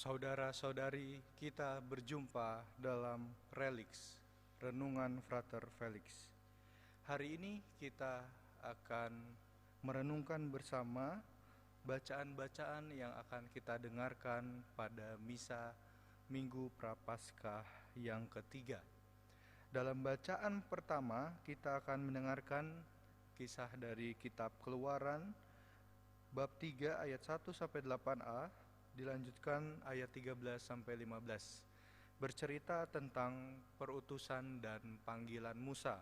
Saudara-saudari, kita berjumpa dalam Reliks, Renungan Frater Felix. Hari ini kita akan merenungkan bersama bacaan-bacaan yang akan kita dengarkan pada Misa Minggu Prapaskah yang ketiga. Dalam bacaan pertama, kita akan mendengarkan kisah dari kitab Keluaran, bab 3 ayat 1-8a, dilanjutkan ayat 13-15, bercerita tentang perutusan dan panggilan Musa.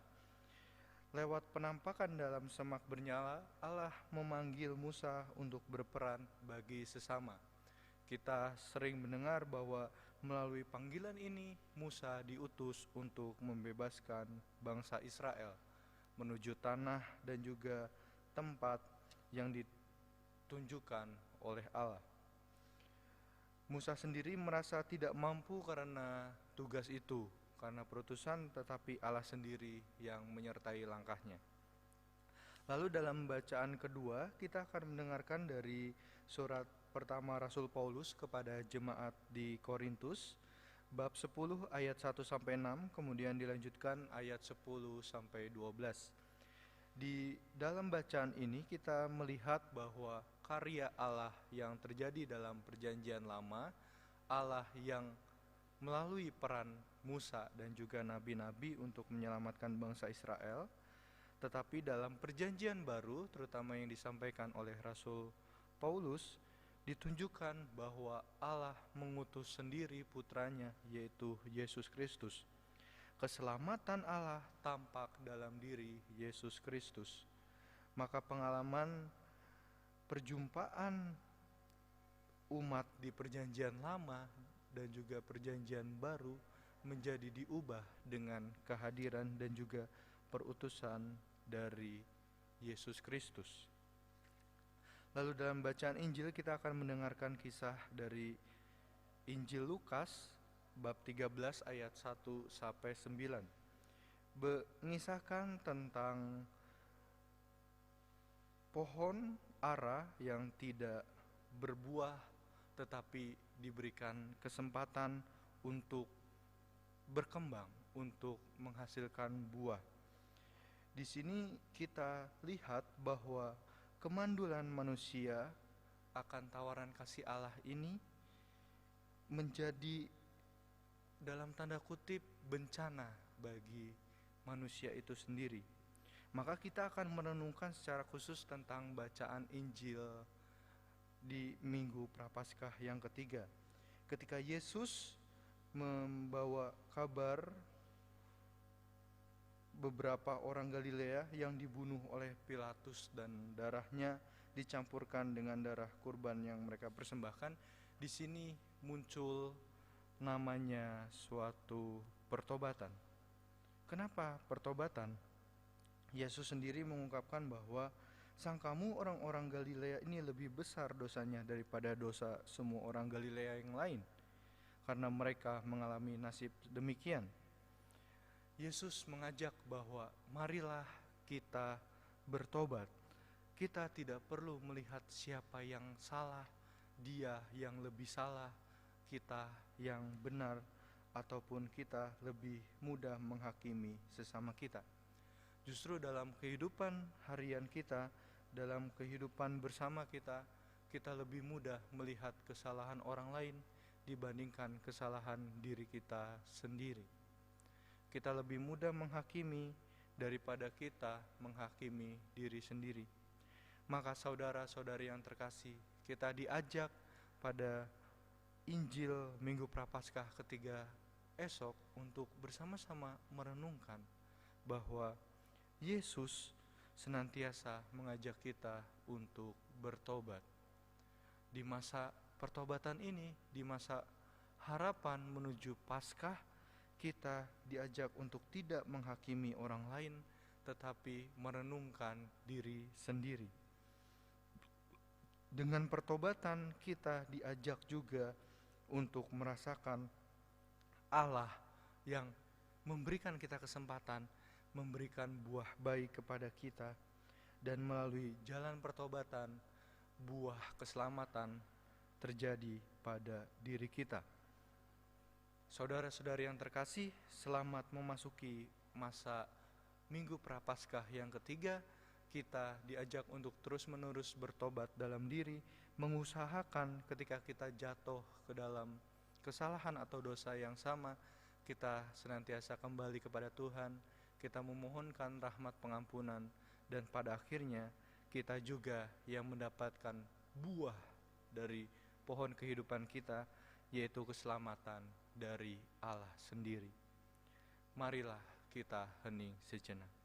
Lewat penampakan dalam semak bernyala, Allah memanggil Musa untuk berperan bagi sesama. Kita sering mendengar bahwa melalui panggilan ini, Musa diutus untuk membebaskan bangsa Israel menuju tanah dan juga tempat yang ditunjukkan oleh Allah. Musa sendiri merasa tidak mampu karena tugas itu, karena perutusan, tetapi Allah sendiri yang menyertai langkahnya. Lalu dalam bacaan kedua, kita akan mendengarkan dari surat pertama Rasul Paulus kepada jemaat di Korintus, bab 10 ayat 1-6, kemudian dilanjutkan ayat 10-12. Di dalam bacaan ini kita melihat bahwa karya Allah yang terjadi dalam perjanjian lama, Allah yang melalui peran Musa dan juga nabi-nabi untuk menyelamatkan bangsa Israel. Tetapi dalam perjanjian baru, terutama yang disampaikan oleh Rasul Paulus, ditunjukkan bahwa Allah mengutus sendiri putranya, yaitu Yesus Kristus. Keselamatan Allah tampak dalam diri Yesus Kristus. Maka pengalaman perjumpaan umat di perjanjian lama dan juga perjanjian baru menjadi diubah dengan kehadiran dan juga perutusan dari Yesus Kristus. Lalu dalam bacaan Injil kita akan mendengarkan kisah dari Injil Lukas bab 13 ayat 1-9, mengisahkan tentang pohon ara yang tidak berbuah tetapi diberikan kesempatan untuk berkembang, untuk menghasilkan buah. Di sini kita lihat bahwa kemandulan manusia akan tawaran kasih Allah ini menjadi dalam tanda kutip bencana bagi manusia itu sendiri. Maka kita akan merenungkan secara khusus tentang bacaan Injil di Minggu Prapaskah yang ketiga, ketika Yesus membawa kabar beberapa orang Galilea yang dibunuh oleh Pilatus dan darahnya dicampurkan dengan darah kurban yang mereka persembahkan. Di sini muncul namanya suatu pertobatan. Kenapa pertobatan? Yesus sendiri mengungkapkan bahwa sangkamu orang-orang Galilea ini lebih besar dosanya daripada dosa semua orang Galilea yang lain, karena mereka mengalami nasib demikian. Yesus mengajak bahwa marilah kita bertobat. Kita tidak perlu melihat siapa yang salah, dia yang lebih salah, kita yang benar, ataupun kita lebih mudah menghakimi sesama kita. Justru dalam kehidupan harian kita, dalam kehidupan bersama kita, kita lebih mudah melihat kesalahan orang lain dibandingkan kesalahan diri kita sendiri. Kita lebih mudah menghakimi daripada kita menghakimi diri sendiri. Maka saudara-saudari yang terkasih, kita diajak pada Injil Minggu Prapaskah ketiga esok untuk bersama-sama merenungkan bahwa Yesus senantiasa mengajak kita untuk bertobat. Di masa pertobatan ini, di masa harapan menuju Paskah, kita diajak untuk tidak menghakimi orang lain, tetapi merenungkan diri sendiri. Dengan pertobatan kita diajak juga untuk merasakan Allah yang memberikan kita kesempatan, memberikan buah baik kepada kita, dan melalui jalan pertobatan, buah keselamatan terjadi pada diri kita. Saudara-saudari yang terkasih, selamat memasuki masa Minggu Prapaskah yang ketiga. Kita diajak untuk terus-menerus bertobat dalam diri, mengusahakan ketika kita jatuh ke dalam kesalahan atau dosa yang sama, kita senantiasa kembali kepada Tuhan, kita memohonkan rahmat pengampunan, dan pada akhirnya kita juga yang mendapatkan buah dari pohon kehidupan kita, yaitu keselamatan dari Allah sendiri. Marilah kita hening sejenak.